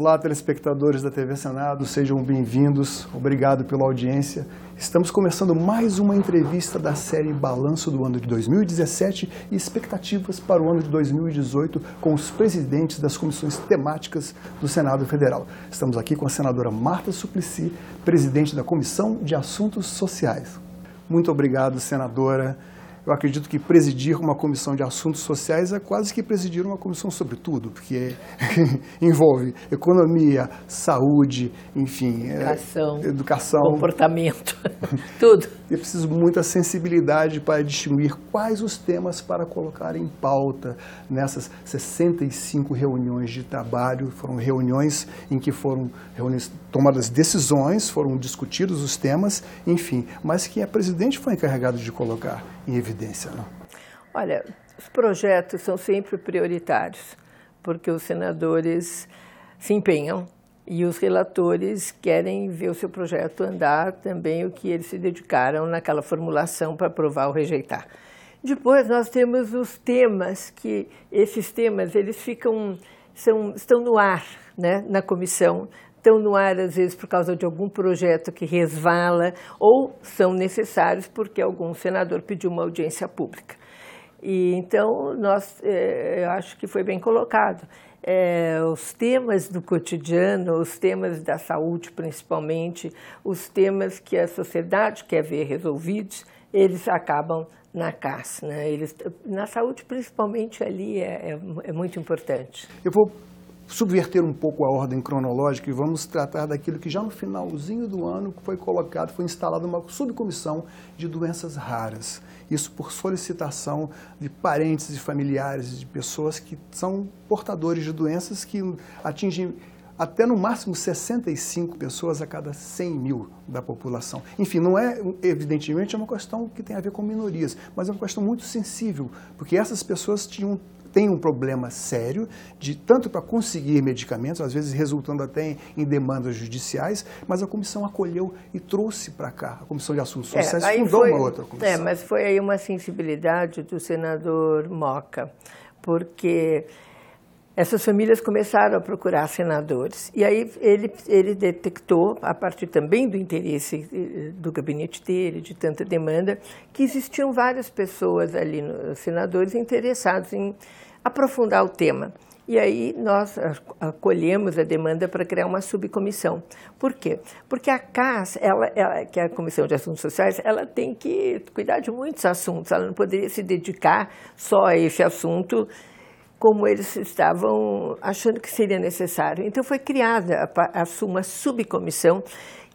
Olá, telespectadores da TV Senado, sejam bem-vindos, obrigado pela audiência. Estamos começando mais uma entrevista da série Balanço do ano de 2017 e expectativas para o ano de 2018 com os presidentes das comissões temáticas do Senado Federal. Estamos aqui com a senadora Marta Suplicy, presidente da Comissão de Assuntos Sociais. Muito obrigado, senadora. Eu acredito que presidir uma comissão de assuntos sociais é quase que presidir uma comissão sobre tudo, porque envolve economia, saúde, enfim, educação, comportamento, tudo. É preciso muita sensibilidade para distinguir quais os temas para colocar em pauta nessas 65 reuniões de trabalho. Foram reuniões em que foram tomadas decisões, foram discutidos os temas, enfim, mas que a presidente foi encarregada de colocar em evidência, não? Olha, os projetos são sempre prioritários, porque os senadores se empenham e os relatores querem ver o seu projeto andar também, o que eles se dedicaram naquela formulação para aprovar ou rejeitar. Depois nós temos os temas, que esses temas eles estão no ar, né, na comissão. Estão no ar, às vezes, por causa de algum projeto que resvala ou são necessários porque algum senador pediu uma audiência pública. E, então, eu acho que foi bem colocado. Os temas do cotidiano, os temas da saúde, principalmente, os temas que a sociedade quer ver resolvidos, eles acabam na CAS, né? Na saúde, principalmente, ali é muito importante. Eu vou subverter um pouco a ordem cronológica e vamos tratar daquilo que já no finalzinho do ano foi instalada uma subcomissão de doenças raras. Isso por solicitação de parentes e familiares de pessoas que são portadores de doenças que atingem até no máximo 65 pessoas a cada 100 mil da população. Enfim, não é, evidentemente, uma questão que tem a ver com minorias, mas é uma questão muito sensível, porque essas pessoas tem um problema sério, tanto para conseguir medicamentos, às vezes resultando até em demandas judiciais, mas a comissão acolheu e trouxe para cá. A Comissão de Assuntos Sociais fundou uma outra comissão. Mas foi aí uma sensibilidade do senador Moca, porque essas famílias começaram a procurar senadores. E aí ele detectou, a partir também do interesse do gabinete dele, de tanta demanda, que existiam várias pessoas ali, senadores, interessados em aprofundar o tema. E aí nós acolhemos a demanda para criar uma subcomissão. Por quê? Porque a CAS, que é a Comissão de Assuntos Sociais, ela tem que cuidar de muitos assuntos. Ela não poderia se dedicar só a esse assunto como eles estavam achando que seria necessário. Então foi criada uma subcomissão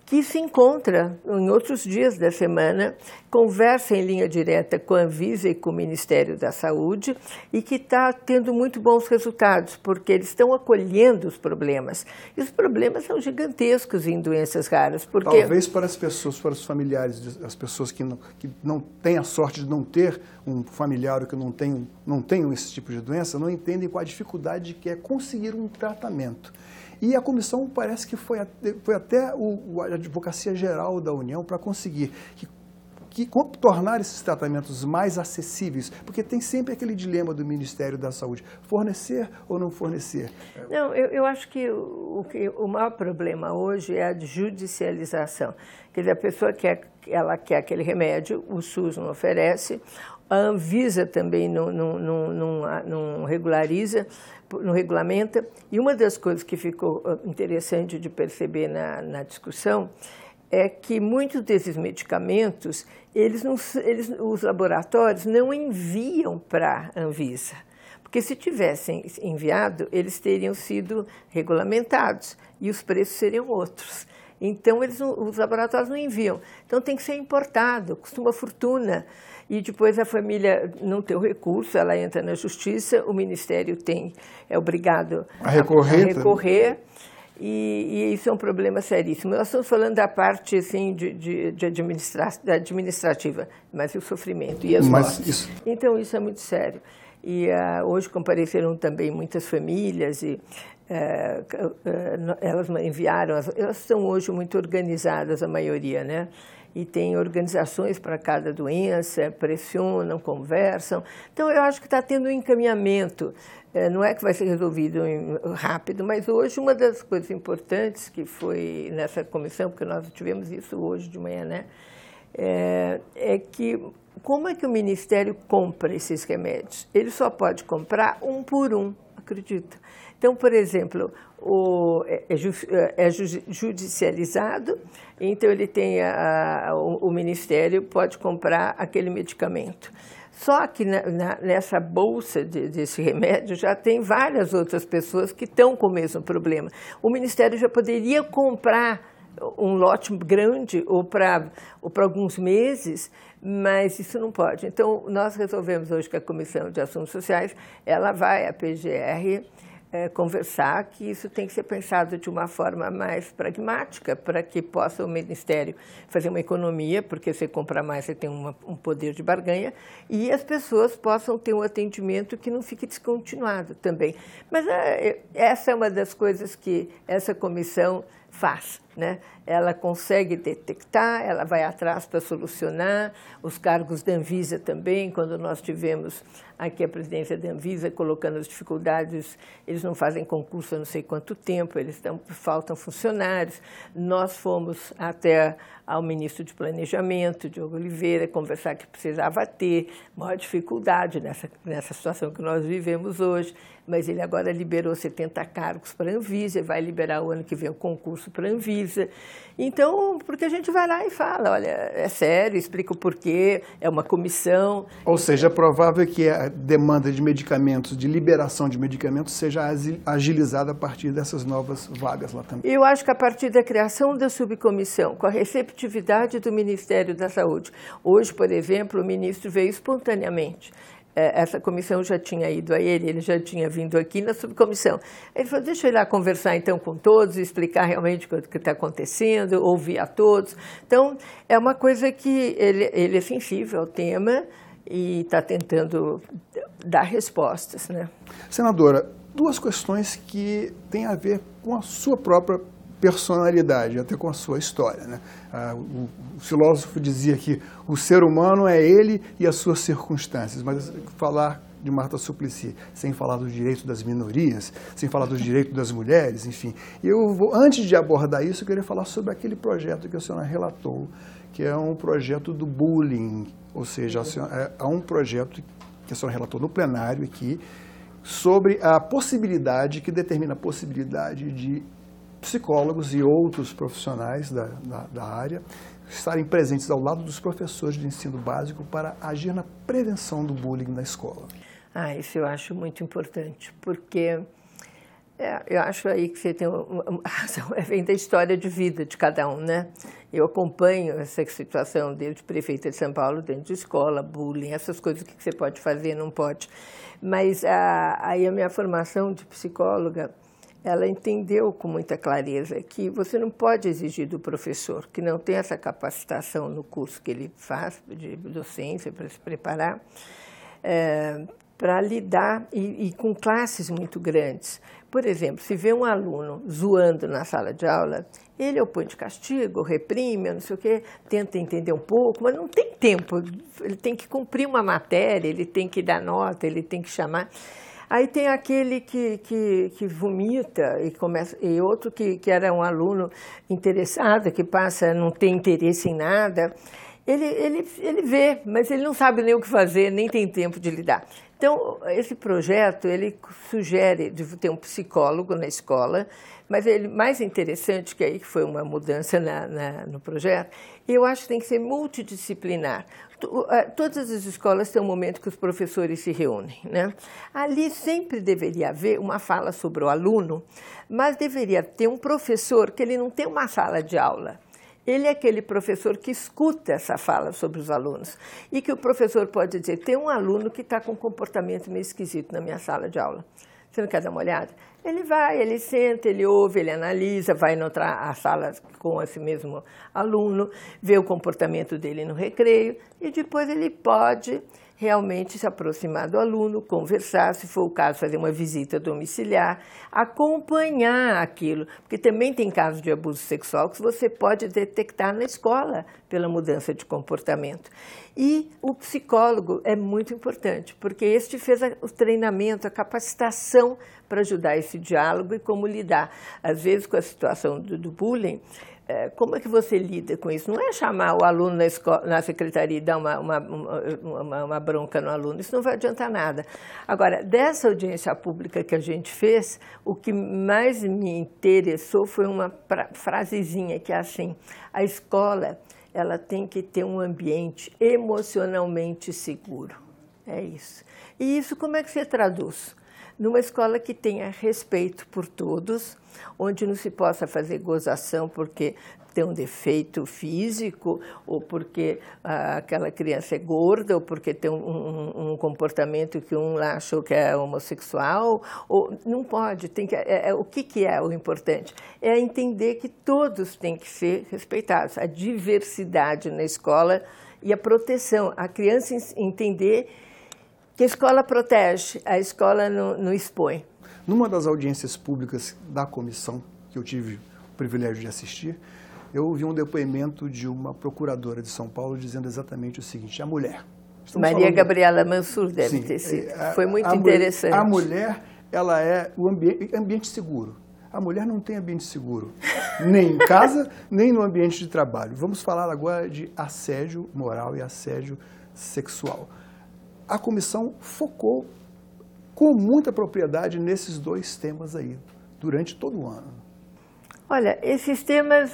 que se encontra em outros dias da semana, conversa em linha direta com a Anvisa e com o Ministério da Saúde e que está tendo muito bons resultados, porque eles estão acolhendo os problemas. E os problemas são gigantescos em doenças raras. Porque talvez para as pessoas, para os familiares, as pessoas que não têm a sorte de não ter um familiar ou que não tenham esse tipo de doença, não entendem qual a dificuldade que é conseguir um tratamento. E a comissão parece que foi até a Advocacia Geral da União para conseguir tornar esses tratamentos mais acessíveis, porque tem sempre aquele dilema do Ministério da Saúde, fornecer ou não fornecer. Não, eu acho que o maior problema hoje é a judicialização. Quer dizer, a pessoa ela quer aquele remédio, o SUS não oferece, a Anvisa também não regulariza, não regulamenta. E uma das coisas que ficou interessante de perceber na discussão é que muitos desses medicamentos, os laboratórios não enviam para a Anvisa. Porque se tivessem enviado, eles teriam sido regulamentados e os preços seriam outros. Então, os laboratórios não enviam. Então, tem que ser importado, custa uma fortuna. E depois a família não tem o recurso, ela entra na justiça, o Ministério é obrigado a recorrer. E isso é um problema seríssimo. Nós estamos falando da parte assim, administrativa, mas e o sofrimento e as mortes. Então, isso é muito sério. E hoje compareceram também muitas famílias e elas enviaram, elas são hoje muito organizadas, a maioria, né? e tem organizações para cada doença, pressionam, conversam. Então, eu acho que está tendo um encaminhamento. Não é que vai ser resolvido rápido, mas hoje uma das coisas importantes que foi nessa comissão, porque nós tivemos isso hoje de manhã, né? É que como é que o Ministério compra esses remédios? Ele só pode comprar um por um, acredita? Então, por exemplo, é judicializado, então ele tem o Ministério pode comprar aquele medicamento. Só que nessa bolsa desse remédio já tem várias outras pessoas que estão com o mesmo problema. O Ministério já poderia comprar um lote grande ou para alguns meses, mas isso não pode. Então, nós resolvemos hoje que a Comissão de Assuntos Sociais ela vai à PGR conversar que isso tem que ser pensado de uma forma mais pragmática para que possa o Ministério fazer uma economia, porque você compra mais, você tem um poder de barganha, e as pessoas possam ter um atendimento que não fique descontinuado também. Mas essa é uma das coisas que essa comissão faz, né? Ela consegue detectar, ela vai atrás para solucionar, os cargos da Anvisa também, quando nós tivemos aqui a presidência da Anvisa colocando as dificuldades, eles não fazem concurso há não sei quanto tempo, faltam funcionários. Nós fomos até ao ministro de Planejamento, Diogo Oliveira, conversar que precisava ter maior dificuldade nessa situação que nós vivemos hoje, mas ele agora liberou 70 cargos para a Anvisa, vai liberar o ano que vem o concurso para a Anvisa. Então, porque a gente vai lá e fala, olha, é sério, explica o porquê, é uma comissão. Ou seja, é provável que a demanda de medicamentos, de liberação de medicamentos, seja agilizada a partir dessas novas vagas lá também. Eu acho que a partir da criação da subcomissão, com a receptividade do Ministério da Saúde. Hoje, por exemplo, o ministro veio espontaneamente. Essa comissão já tinha ido a ele já tinha vindo aqui na subcomissão. Ele falou, deixa eu ir lá conversar então com todos, explicar realmente o que está acontecendo, ouvir a todos. Então, é uma coisa que ele é sensível ao tema e está tentando dar respostas, né? Senadora, duas questões que têm a ver com a sua própria personalidade, até com a sua história, né? O filósofo dizia que o ser humano é ele e as suas circunstâncias, mas falar de Marta Suplicy sem falar dos direitos das minorias, sem falar dos direitos das mulheres, enfim. Antes de abordar isso, eu queria falar sobre aquele projeto que a senhora relatou, que é um projeto do bullying, ou seja, há um projeto que a senhora relatou no plenário aqui, sobre a possibilidade, que determina a possibilidade de psicólogos e outros profissionais da área estarem presentes ao lado dos professores de ensino básico para agir na prevenção do bullying na escola. Isso eu acho muito importante, porque eu acho aí que você tem razão, vem da história de vida de cada um, né? Eu acompanho essa situação desde prefeita de São Paulo, dentro de escola, bullying, essas coisas que você pode fazer, não pode. Mas aí a minha formação de psicóloga, ela entendeu com muita clareza que você não pode exigir do professor, que não tem essa capacitação no curso que ele faz de docência, para se preparar, para lidar e com classes muito grandes. Por exemplo, se vê um aluno zoando na sala de aula, ele o põe de castigo, reprime, não sei o quê, tenta entender um pouco, mas não tem tempo. Ele tem que cumprir uma matéria, ele tem que dar nota, ele tem que chamar. Aí tem aquele que vomita e outro que era um aluno interessado, que passa, não tem interesse em nada. Ele vê, mas ele não sabe nem o que fazer, nem tem tempo de lidar. Então, esse projeto, ele sugere de ter um psicólogo na escola, mas ele mais interessante, que aí que foi uma mudança no projeto, eu acho que tem que ser multidisciplinar. Todas as escolas têm um momento que os professores se reúnem, né? Ali sempre deveria haver uma fala sobre o aluno, mas deveria ter um professor que ele não tem uma sala de aula. Ele é aquele professor que escuta essa fala sobre os alunos e que o professor pode dizer, tem um aluno que está com um comportamento meio esquisito na minha sala de aula. Você não quer dar uma olhada? Ele vai, ele senta, ele ouve, ele analisa, vai na outra sala com esse mesmo aluno, vê o comportamento dele no recreio e depois ele pode realmente se aproximar do aluno, conversar, se for o caso, fazer uma visita domiciliar, acompanhar aquilo, porque também tem casos de abuso sexual que você pode detectar na escola pela mudança de comportamento. E o psicólogo é muito importante, porque este fez o treinamento, a capacitação para ajudar esse diálogo e como lidar. Às vezes, com a situação do bullying, como é que você lida com isso? Não é chamar o aluno na secretaria e dar uma bronca no aluno, isso não vai adiantar nada. Agora, dessa audiência pública que a gente fez, o que mais me interessou foi uma frasezinha que é assim: a escola ela tem que ter um ambiente emocionalmente seguro. É isso. E isso como é que você traduz? Numa escola que tenha respeito por todos, onde não se possa fazer gozação porque tem um defeito físico, ou porque aquela criança é gorda, ou porque tem um comportamento que um lá achou que é homossexual, ou não pode. O que é o importante? É entender que todos têm que ser respeitados, a diversidade na escola e a proteção, a criança entender que a escola protege, a escola não expõe. Numa das audiências públicas da comissão, que eu tive o privilégio de assistir, eu ouvi um depoimento de uma procuradora de São Paulo dizendo exatamente o seguinte: a mulher... Maria Gabriela Mansur deve ter sido. Foi muito interessante. A mulher, ela é o ambiente seguro. A mulher não tem ambiente seguro, nem em casa, nem no ambiente de trabalho. Vamos falar agora de assédio moral e assédio sexual. A comissão focou com muita propriedade nesses dois temas aí, durante todo o ano. Olha, esses temas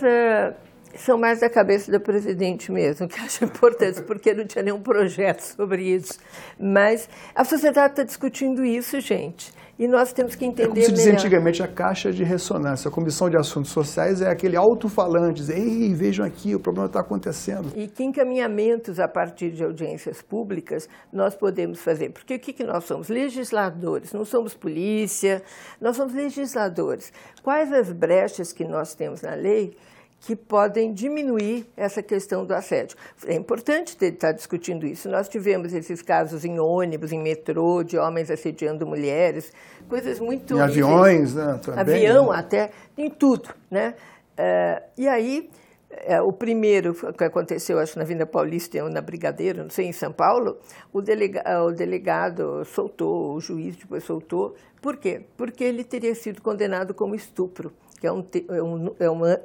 são mais da cabeça do presidente mesmo, que acho importante, porque não tinha nenhum projeto sobre isso. Mas a sociedade está discutindo isso, gente. E nós temos que entender melhor. Como se dizia antigamente, a caixa de ressonância. A Comissão de Assuntos Sociais é aquele alto-falante, dizer: ei, vejam aqui, o problema está acontecendo. E que encaminhamentos a partir de audiências públicas nós podemos fazer? Porque o que nós somos? Legisladores, não somos polícia, nós somos legisladores. Quais as brechas que nós temos na lei que podem diminuir essa questão do assédio? É importante estar discutindo isso. Nós tivemos esses casos em ônibus, em metrô, de homens assediando mulheres, coisas muito... Em aviões, né? Também, avião, né? Até, em tudo, né? E aí, o primeiro que aconteceu, acho, na Avenida Paulista, na Brigadeiro, não sei, em São Paulo, o delegado soltou, o juiz depois soltou. Por quê? Porque ele teria sido condenado como estupro, que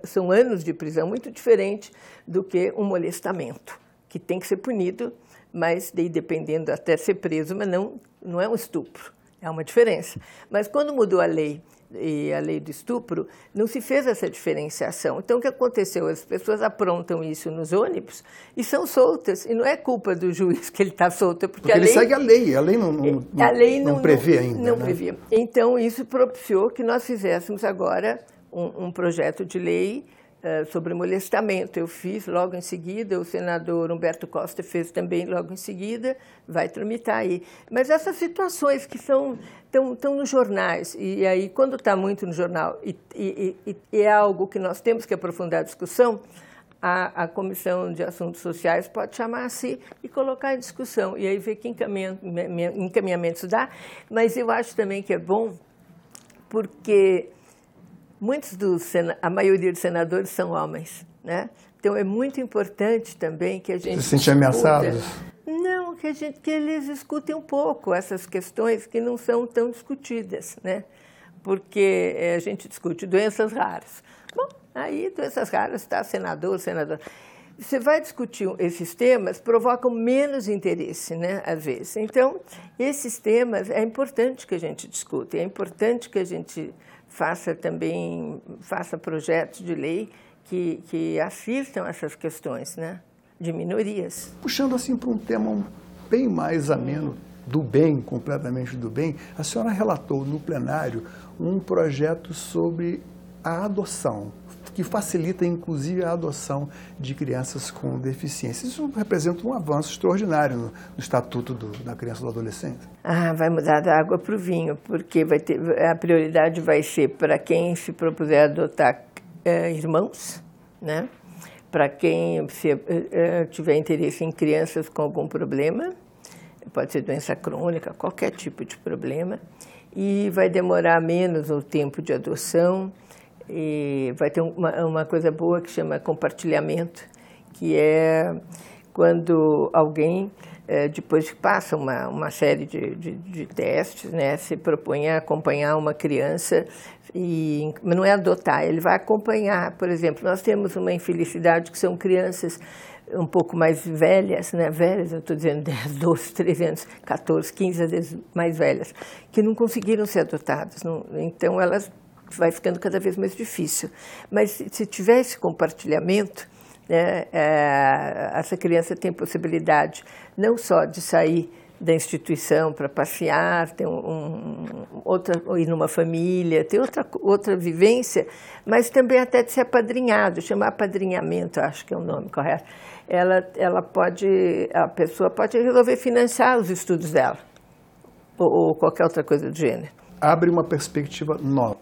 são anos de prisão muito diferente do que um molestamento, que tem que ser punido, mas daí dependendo até ser preso, mas não é um estupro, é uma diferença. Mas quando mudou a lei, e a lei do estupro, não se fez essa diferenciação. Então, o que aconteceu? As pessoas aprontam isso nos ônibus e são soltas. E não é culpa do juiz que ele está solto, porque a lei... ele segue a lei não prevê ainda. Não previa. Então, isso propiciou que nós fizéssemos agora um projeto de lei sobre molestamento. Eu fiz logo em seguida, o senador Humberto Costa fez também logo em seguida, vai tramitar aí. Mas essas situações que estão nos jornais, e aí quando está muito no jornal e é algo que nós temos que aprofundar a discussão, a Comissão de Assuntos Sociais pode chamar-se e colocar em discussão, e aí ver que encaminhamentos dá. Mas eu acho também que é bom, porque a maioria dos senadores são homens, né? Então é muito importante também que a gente... Se sente ameaçados? Não, que eles escutem um pouco essas questões que não são tão discutidas, né? Porque a gente discute doenças raras. Bom, aí doenças raras está senador. Você vai discutir esses temas, provocam menos interesse, né, às vezes. Então, esses temas é importante que a gente discuta, é importante que a gente faça projetos de lei que assistam essas questões, né, de minorias. Puxando assim para um tema bem mais ameno, do bem, completamente do bem, a senhora relatou no plenário um projeto sobre a adoção, que facilita, inclusive, a adoção de crianças com deficiência. Isso representa um avanço extraordinário no Estatuto da Criança e do Adolescente. Vai mudar da água para o vinho, porque a prioridade vai ser para quem se propuser adotar irmãos, né? Para quem tiver interesse em crianças com algum problema, pode ser doença crônica, qualquer tipo de problema, e vai demorar menos o tempo de adoção, e vai ter uma coisa boa que chama compartilhamento, que é quando alguém, depois que passa uma série de testes, né, se propõe a acompanhar uma criança, mas não é adotar, ele vai acompanhar. Por exemplo, nós temos uma infelicidade que são crianças um pouco mais velhas, né, velhas, eu estou dizendo 10, 12, 13 anos, 14, 15 às vezes mais velhas, que não conseguiram ser adotadas, então elas vai ficando cada vez mais difícil. Mas se tiver esse compartilhamento, né, essa criança tem possibilidade não só de sair da instituição para passear, ter ir numa família, ter outra vivência, mas também até de ser apadrinhado, chamar apadrinhamento, acho que é o nome correto. A pessoa pode resolver financiar os estudos dela, ou qualquer outra coisa do gênero. Abre uma perspectiva nova.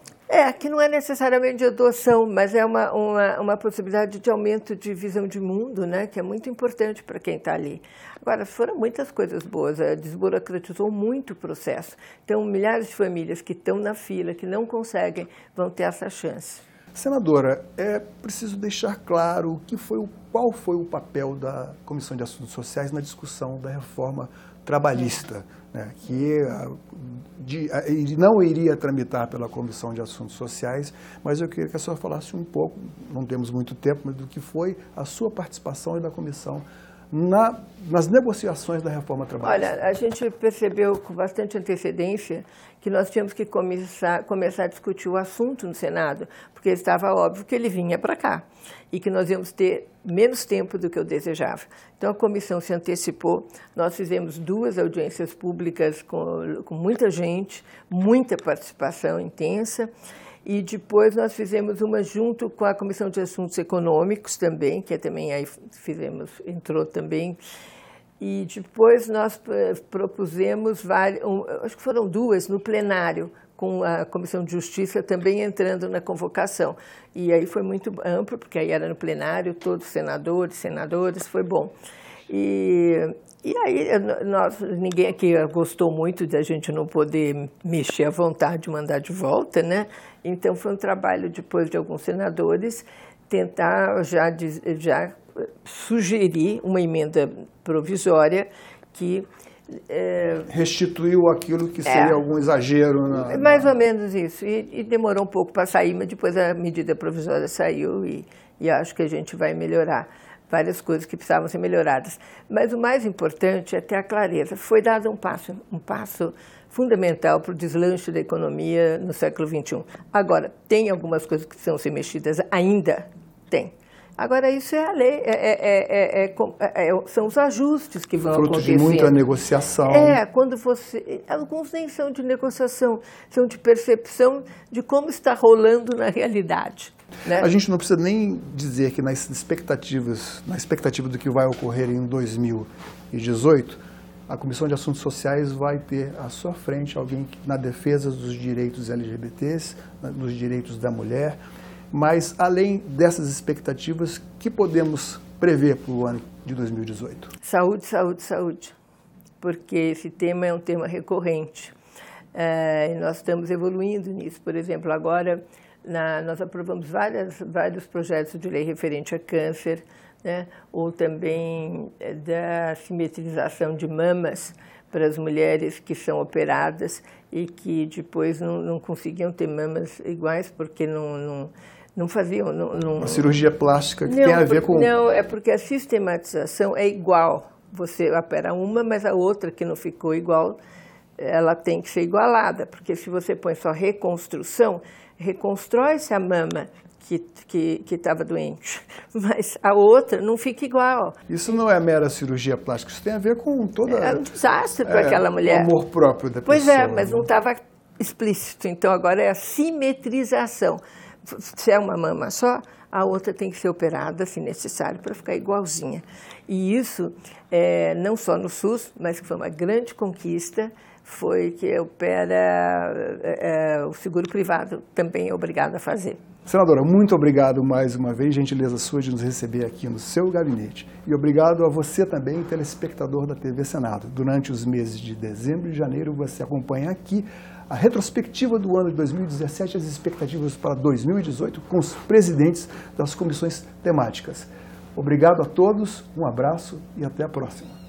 Que não é necessariamente de adoção, mas é uma possibilidade de aumento de visão de mundo, né, que é muito importante para quem está ali. Agora, foram muitas coisas boas, desburocratizou muito o processo. Então, milhares de famílias que estão na fila, que não conseguem, vão ter essa chance. Senadora, é preciso deixar claro qual foi o papel da Comissão de Assuntos Sociais na discussão da reforma trabalhista, né, que não iria tramitar pela Comissão de Assuntos Sociais, mas eu queria que a senhora falasse um pouco, não temos muito tempo, mas do que foi a sua participação e da Comissão nas negociações da reforma trabalhista. Olha, a gente percebeu com bastante antecedência que nós tínhamos que começar a discutir o assunto no Senado, porque estava óbvio que ele vinha para cá e que nós íamos ter menos tempo do que eu desejava. Então, a comissão se antecipou, nós fizemos 2 audiências públicas com muita gente, muita participação intensa, e depois nós fizemos uma junto com a Comissão de Assuntos Econômicos também, que também aí entrou também. E depois nós propusemos acho que foram 2 no plenário, com a Comissão de Justiça também entrando na convocação. E aí foi muito amplo, porque aí era no plenário, todos senadores, foi bom. E aí ninguém aqui gostou muito de a gente não poder mexer à vontade, mandar de volta, né? Então foi um trabalho depois de alguns senadores tentar já sugerir uma emenda provisória que restituiu aquilo que seria algum exagero. Mais ou menos isso. E demorou um pouco para sair, mas depois a medida provisória saiu e acho que a gente vai melhorar várias coisas que precisavam ser melhoradas. Mas o mais importante é ter a clareza. Foi dado um passo fundamental para o deslanche da economia no século XXI. Agora, tem algumas coisas que precisam ser mexidas ainda? Tem. Agora, isso é a lei, são os ajustes que vão fruto acontecendo. De muita negociação. Alguns nem são de negociação, são de percepção de como está rolando na realidade. Né? A gente não precisa nem dizer que na expectativa do que vai ocorrer em 2018, a Comissão de Assuntos Sociais vai ter à sua frente alguém na defesa dos direitos LGBTs, dos direitos da mulher. Mas, além dessas expectativas, que podemos prever para o ano de 2018? Saúde, saúde, saúde. Porque esse tema é um tema recorrente. E nós estamos evoluindo nisso. Por exemplo, agora nós aprovamos vários projetos de lei referente a câncer, né? Ou também da simetrização de mamas para as mulheres que são operadas e que depois não conseguiam ter mamas iguais porque não faziam. A cirurgia plástica que tem a ver com... Não, é porque a sistematização é igual. Você opera uma, mas a outra que não ficou igual, ela tem que ser igualada. Porque se você põe só reconstrução, reconstrói-se a mama que estava doente, mas a outra não fica igual. Isso não é mera cirurgia plástica, isso tem a ver com toda... É um desastre para aquela mulher. O amor próprio da pessoa. Pois é, mas não estava explícito. Então, agora é a simetrização. Se é uma mama só, a outra tem que ser operada, se necessário, para ficar igualzinha. E isso, não só no SUS, mas que foi uma grande conquista, foi que o seguro privado também é obrigado a fazer. Senadora, muito obrigado mais uma vez, gentileza sua de nos receber aqui no seu gabinete. E obrigado a você também, telespectador da TV Senado. Durante os meses de dezembro e janeiro, você acompanha aqui a retrospectiva do ano de 2017 e as expectativas para 2018 com os presidentes das comissões temáticas. Obrigado a todos, um abraço e até a próxima.